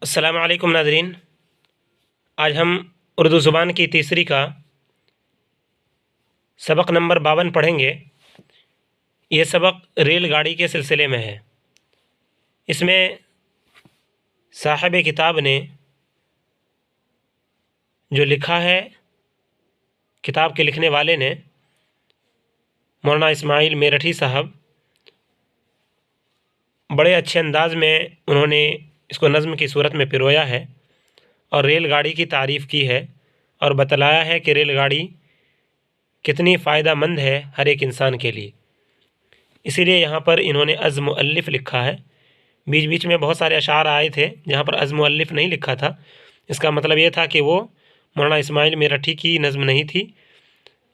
السلام علیکم ناظرین، آج ہم اردو زبان کی تیسری کا سبق نمبر 52 پڑھیں گے۔ یہ سبق ریل گاڑی کے سلسلے میں ہے۔ اس میں صاحب کتاب نے جو لکھا ہے، کتاب کے لکھنے والے نے مولانا اسماعیل میرٹھی صاحب، بڑے اچھے انداز میں انہوں نے اس کو نظم کی صورت میں پرویا ہے اور ریل گاڑی کی تعریف کی ہے اور بتلایا ہے کہ ریل گاڑی کتنی فائدہ مند ہے ہر ایک انسان کے لیے۔ اسی لیے یہاں پر انہوں نے از مؤلف لکھا ہے۔ بیچ بیچ میں بہت سارے اشعار آئے تھے جہاں پر از مؤلف نہیں لکھا تھا۔ اس کا مطلب یہ تھا کہ وہ مولانا اسماعیل میرٹھی کی نظم نہیں تھی۔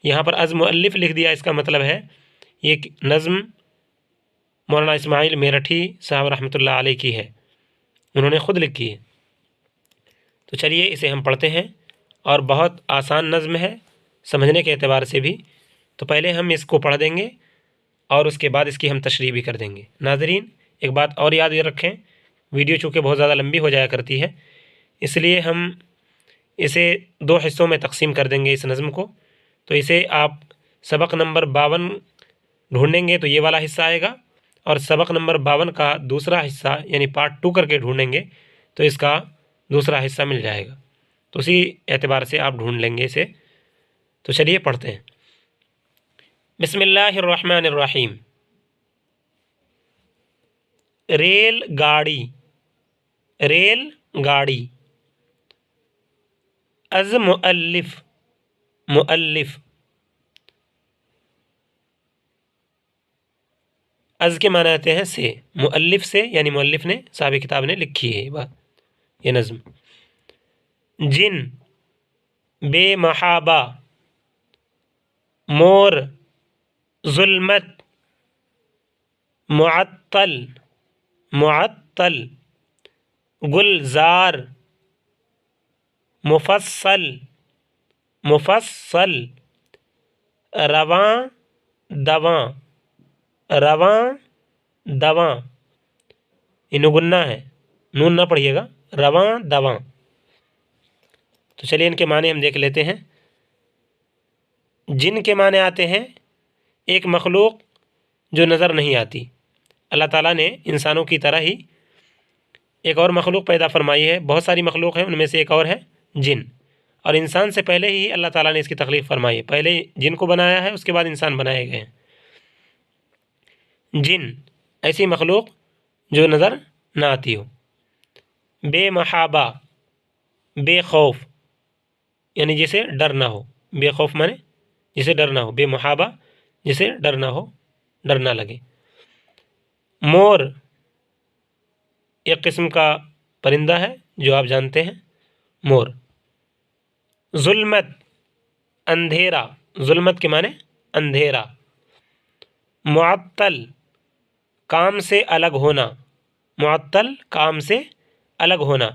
یہاں پر از مؤلف لکھ دیا، اس کا مطلب ہے یہ نظم مولانا اسماعیل میرٹھی صاحب رحمۃ اللہ علیہ کی ہے، انہوں نے خود لکھی ہے۔ تو چلیے اسے ہم پڑھتے ہیں، اور بہت آسان نظم ہے سمجھنے کے اعتبار سے بھی۔ تو پہلے ہم اس کو پڑھ دیں گے اور اس کے بعد اس کی ہم تشریح بھی کر دیں گے۔ ناظرین، ایک بات اور یاد رکھیں، ویڈیو چونکہ بہت زیادہ لمبی ہو جایا کرتی ہے، اس لیے ہم اسے 2 حصوں میں تقسیم کر دیں گے اس نظم کو۔ تو اسے آپ سبق نمبر 52 ڈھونڈیں گے تو یہ والا حصہ آئے گا، اور سبق نمبر 52 کا دوسرا حصہ یعنی پارٹ 2 کر کے ڈھونڈیں گے تو اس کا دوسرا حصہ مل جائے گا۔ تو اسی اعتبار سے آپ ڈھونڈ لیں گے اسے۔ تو چلیے پڑھتے ہیں۔ بسم اللہ الرحمن الرحیم۔ ریل گاڑی، ریل گاڑی۔ از مؤلف، مؤلف۔ از کے معنی آتے ہیں سے، مؤلف سے یعنی مؤلف نے، صاحب کتاب نے لکھی ہے یہ بات، یہ نظم۔ جن، بے محابہ، مور، ظلمت، معطل، معطل، گلزار، مفصل، مفصل، رواں دواں، رواں دواں، یہ نگنہ ہے، نون نہ پڑھیے گا، رواں دواں۔ تو چلیے ان کے معنی ہم دیکھ لیتے ہیں۔ جن کے معنی آتے ہیں ایک مخلوق جو نظر نہیں آتی۔ اللہ تعالیٰ نے انسانوں کی طرح ہی ایک اور مخلوق پیدا فرمائی ہے، بہت ساری مخلوق ہیں، ان میں سے ایک اور ہے جن، اور انسان سے پہلے ہی اللہ تعالیٰ نے اس کی تخلیق فرمائی ہے، پہلے جن کو بنایا ہے، اس کے بعد انسان بنائے گئے ہیں۔ جن، ایسی مخلوق جو نظر نہ آتی ہو۔ بے محابہ، بے خوف، یعنی جسے ڈر نہ ہو۔ بے خوف مانے جسے ڈر نہ ہو، بے محابہ جسے ڈر نہ ہو، ڈر نہ لگے۔ مور، ایک قسم کا پرندہ ہے جو آپ جانتے ہیں، مور۔ ظلمت، اندھیرا، ظلمت کے معنی اندھیرا۔ معطل، کام سے الگ ہونا، معطل، کام سے الگ ہونا۔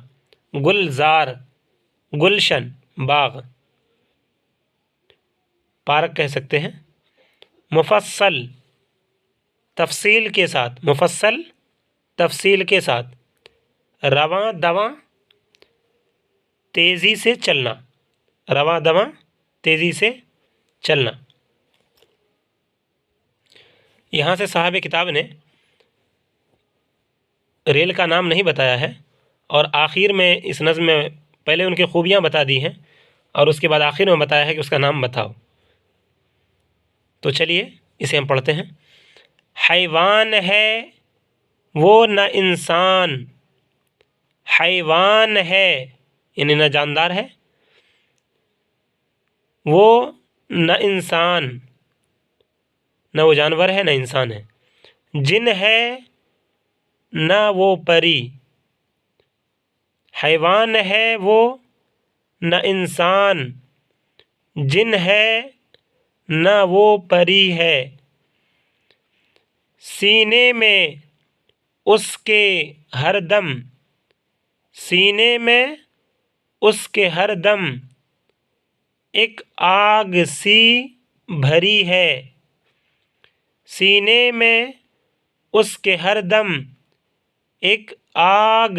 گلزار، گلشن، باغ، پارک کہہ سکتے ہیں۔ مفصل، تفصیل کے ساتھ، مفصل، تفصیل کے ساتھ۔ رواں دواں، تیزی سے چلنا، رواں دواں، تیزی سے چلنا۔ یہاں سے صاحب کتاب نے ریل کا نام نہیں بتایا ہے، اور آخر میں اس نظم میں پہلے ان کی خوبیاں بتا دی ہیں اور اس کے بعد آخر میں بتایا ہے کہ اس کا نام بتاؤ۔ تو چلیے اسے ہم پڑھتے ہیں۔ حیوان ہے وہ نہ انسان، حیوان ہے یعنی نہ جاندار ہے، وہ نہ انسان، نہ وہ جانور ہے نہ انسان ہے۔ جن ہے نہ وہ پری، حیوان ہے وہ نہ انسان، جن ہے نہ وہ پری ہے۔ سینے میں اس کے ہر دم، سینے میں اس کے ہر دم، ایک آگ سی بھری ہے۔ سینے میں اس کے ہر دم ایک آگ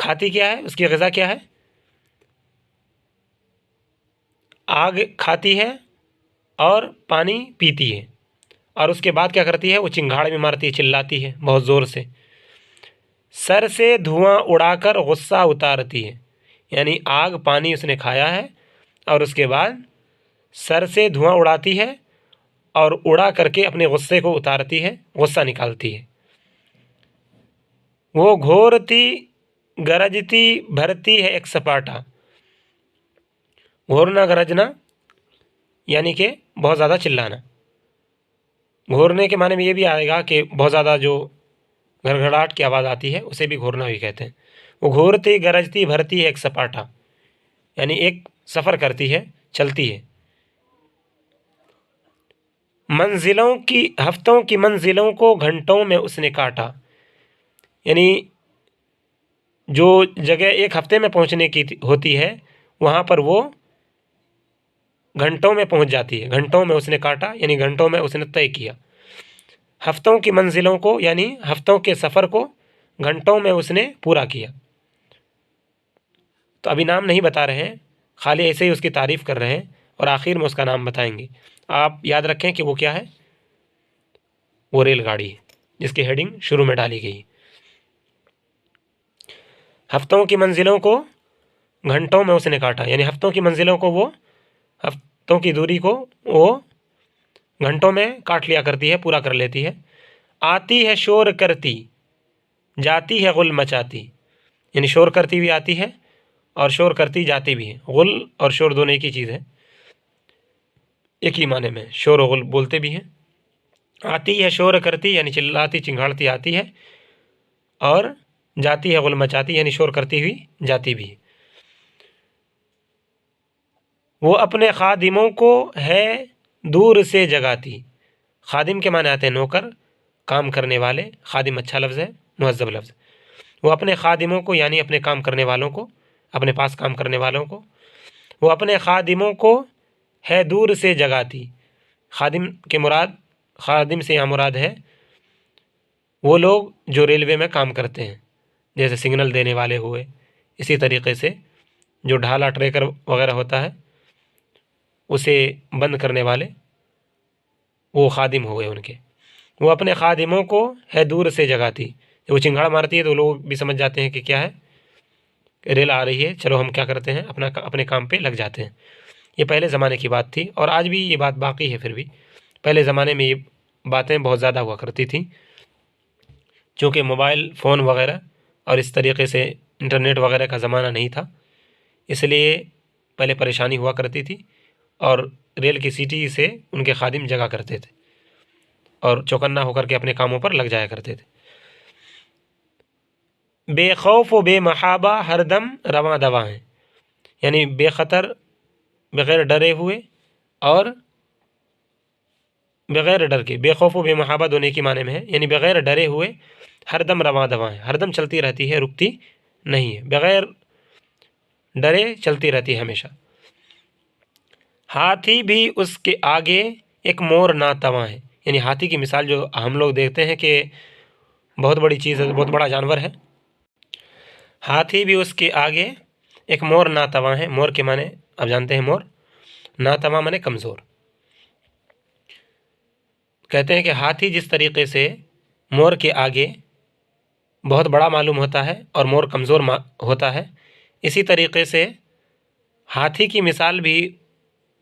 کھاتی کیا ہے، اس کی غذا کیا ہے؟ آگ کھاتی ہے اور پانی پیتی ہے، اور اس کے بعد کیا کرتی ہے؟ وہ چنگھاڑ بھی مارتی ہے، چلاتی ہے بہت زور سے۔ سر سے دھواں اڑا کر غصہ اتارتی ہے، یعنی آگ پانی اس نے کھایا ہے اور اس کے بعد سر سے دھواں اڑاتی ہے اور اڑا کر کے اپنے غصے کو اتارتی ہے، غصہ نکالتی ہے۔ وہ گھورتی گرجتی بھرتی ہے ایک سپاٹا۔ گھورنا گرجنا یعنی کہ بہت زیادہ چلانا۔ گھورنے کے معنی میں یہ بھی آئے گا کہ بہت زیادہ جو گھڑگھڑاہٹ کی آواز آتی ہے اسے بھی گھورنا بھی کہتے ہیں۔ وہ گھورتی گرجتی بھرتی ہے ایک سپاٹا، یعنی ایک سفر کرتی ہے، چلتی ہے۔ منزلوں کی ہفتوں کی منزلوں کو گھنٹوں میں اس نے کاٹا، یعنی جو جگہ ایک ہفتے میں پہنچنے کی ہوتی ہے وہاں پر وہ گھنٹوں میں پہنچ جاتی ہے۔ گھنٹوں میں اس نے کاٹا یعنی گھنٹوں میں اس نے طے کیا۔ ہفتوں کی منزلوں کو یعنی ہفتوں کے سفر کو گھنٹوں میں اس نے پورا کیا۔ تو ابھی نام نہیں بتا رہے ہیں، خالی ایسے ہی اس کی تعریف کر رہے ہیں اور آخر میں اس کا نام بتائیں گے۔ آپ یاد رکھیں کہ وہ کیا ہے؟ وہ ریل گاڑی ہے جس کی ہیڈنگ شروع میں ڈالی گئی۔ ہفتوں کی منزلوں کو گھنٹوں میں اس نے کاٹا، یعنی ہفتوں کی منزلوں کو وہ ہفتوں کی دوری کو وہ گھنٹوں میں کاٹ لیا کرتی ہے، پورا کر لیتی ہے۔ آتی ہے شور کرتی، جاتی ہے غل مچاتی، یعنی شور کرتی بھی آتی ہے اور شور کرتی جاتی بھی ہے۔ غل اور شور دونوں ایک ہی چیز ہے، ایک ہی معنی میں شور و غل بولتے بھی ہیں۔ آتی ہے شور کرتی یعنی چلاتی چنگھاڑتی آتی ہے، اور جاتی ہے غل مچاتی یعنی شور کرتی ہوئی جاتی بھی ہے۔ وہ اپنے خادموں کو ہے دور سے جگاتی۔ خادم کے معنی آتے ہیں نوکر، کام کرنے والے۔ خادم اچھا لفظ ہے، مہذب لفظ۔ وہ اپنے خادموں کو یعنی اپنے کام کرنے والوں کو، اپنے پاس کام کرنے والوں کو، وہ اپنے خادموں کو ہے دور سے جگاتی۔ خادم کے مراد، خادم سے یہاں مراد ہے وہ لوگ جو ریلوے میں کام کرتے ہیں، جیسے سگنل دینے والے ہوئے، اسی طریقے سے جو ڈھالا ٹریکر وغیرہ ہوتا ہے اسے بند کرنے والے، وہ خادم ہوئے ان کے۔ وہ اپنے خادموں کو ہے دور سے جگاتی۔ جب وہ چنگھاڑ مارتی ہے تو لوگ بھی سمجھ جاتے ہیں کہ کیا ہے، کہ ریل آ رہی ہے، چلو ہم کیا کرتے ہیں، اپنے کام پہ لگ جاتے ہیں۔ یہ پہلے زمانے کی بات تھی اور آج بھی یہ بات باقی ہے۔ پھر بھی پہلے زمانے میں یہ باتیں بہت زیادہ ہوا کرتی تھیں، چونکہ موبائل فون وغیرہ اور اس طریقے سے انٹرنیٹ وغیرہ کا زمانہ نہیں تھا، اس لیے پہلے پریشانی ہوا کرتی تھی اور ریل کی سیٹی سے ان کے خادم جگا کرتے تھے اور چوکنا ہو کر کے اپنے کاموں پر لگ جایا کرتے تھے۔ بے خوف و بے محابہ ہر دم رواں دواں ہیں، یعنی بے خطر، بغیر ڈرے ہوئے اور بغیر ڈر کے۔ بے خوف و بے محابہ دونوں کی معنی میں ہے، یعنی بغیر ڈرے ہوئے ہر دم رواں دواں ہے، ہر دم چلتی رہتی ہے، رکتی نہیں ہے، بغیر ڈرے چلتی رہتی ہے ہمیشہ۔ ہاتھی بھی اس کے آگے ایک مور ناتواں ہے، یعنی ہاتھی کی مثال جو ہم لوگ دیکھتے ہیں کہ بہت بڑی چیز ہے، بہت بڑا جانور ہے۔ ہاتھی بھی اس کے آگے ایک مور ناتواں ہے۔ مور کے معنی آپ جانتے ہیں، مور ناتواں معنی کمزور۔ کہتے ہیں کہ ہاتھی جس طریقے سے مور کے آگے بہت بڑا معلوم ہوتا ہے اور مور کمزور ہوتا ہے، اسی طریقے سے ہاتھی کی مثال بھی،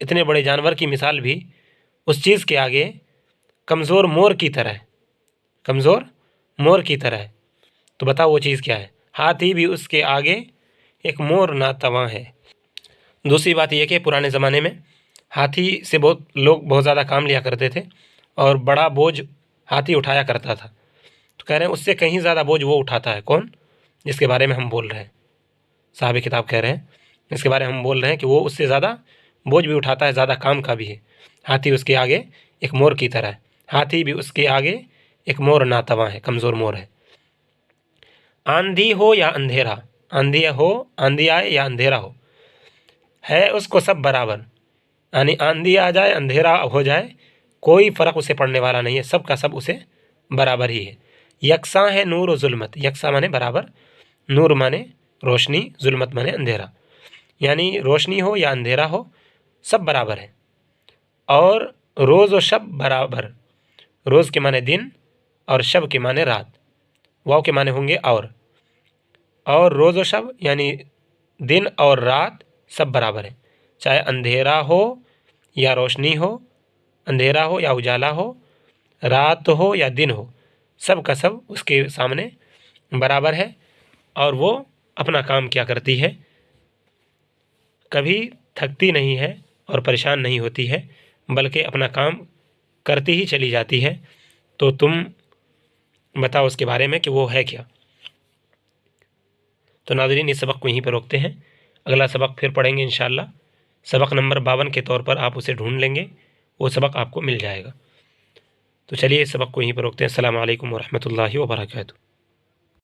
اتنے بڑے جانور کی مثال بھی اس چیز کے آگے کمزور مور کی طرح ہے، کمزور مور کی طرح ہے۔ تو بتاؤ وہ چیز کیا ہے؟ ہاتھی بھی اس کے آگے ایک مور ناتواں ہے۔ دوسری بات یہ کہ پرانے زمانے میں ہاتھی سے لوگ بہت زیادہ کام لیا کرتے تھے اور بڑا بوجھ ہاتھی اٹھایا کرتا تھا۔ تو کہہ رہے ہیں اس سے کہیں زیادہ بوجھ وہ اٹھاتا ہے۔ کون؟ جس کے بارے میں ہم بول رہے ہیں، صاحب کتاب کہہ رہے ہیں، اس کے بارے میں ہم بول رہے ہیں کہ وہ اس سے زیادہ بوجھ بھی اٹھاتا ہے، زیادہ کام کا بھی ہے۔ ہاتھی اس کے آگے ایک مور کی طرح ہے۔ ہاتھی بھی اس کے آگے ایک مور ناتواں ہے، کمزور مور ہے۔ آندھی ہو یا اندھیرا، آندھی ہو، آندھی آئے یا اندھیرا ہو، ہے اس کو سب برابر، یعنی آندھی آ جائے، اندھیرا ہو جائے، کوئی فرق اسے پڑنے والا نہیں ہے، سب کا سب اسے برابر ہی ہے۔ یکساں ہے نور و ظلمت، یکساں مانے برابر، نور مانے روشنی، ظلمت مانے اندھیرا، یعنی روشنی ہو یا اندھیرا ہو سب برابر ہے، اور روز و شب برابر، روز کے معنی دن اور شب کے معنی رات، واو کے معنی ہوں گے اور روز و شب یعنی دن اور رات سب برابر ہے، چاہے اندھیرا ہو یا روشنی ہو، اندھیرا ہو یا اجالا ہو، رات ہو یا دن ہو، سب کا سب اس کے سامنے برابر ہے، اور وہ اپنا کام کیا کرتی ہے، کبھی تھکتی نہیں ہے اور پریشان نہیں ہوتی ہے، بلکہ اپنا کام کرتی ہی چلی جاتی ہے۔ تو تم بتاؤ اس کے بارے میں کہ وہ ہے کیا۔ تو ناظرین اس سبق کو یہیں پہ روکتے ہیں، اگلا سبق پھر پڑھیں گے انشاءاللہ، سبق نمبر 52 کے طور پر آپ اسے ڈھونڈ لیں گے، وہ سبق آپ کو مل جائے گا۔ تو چلیے اس سبق کو یہیں پہ روکتے ہیں۔ السلام علیکم ورحمۃ اللہ وبرکاتہ۔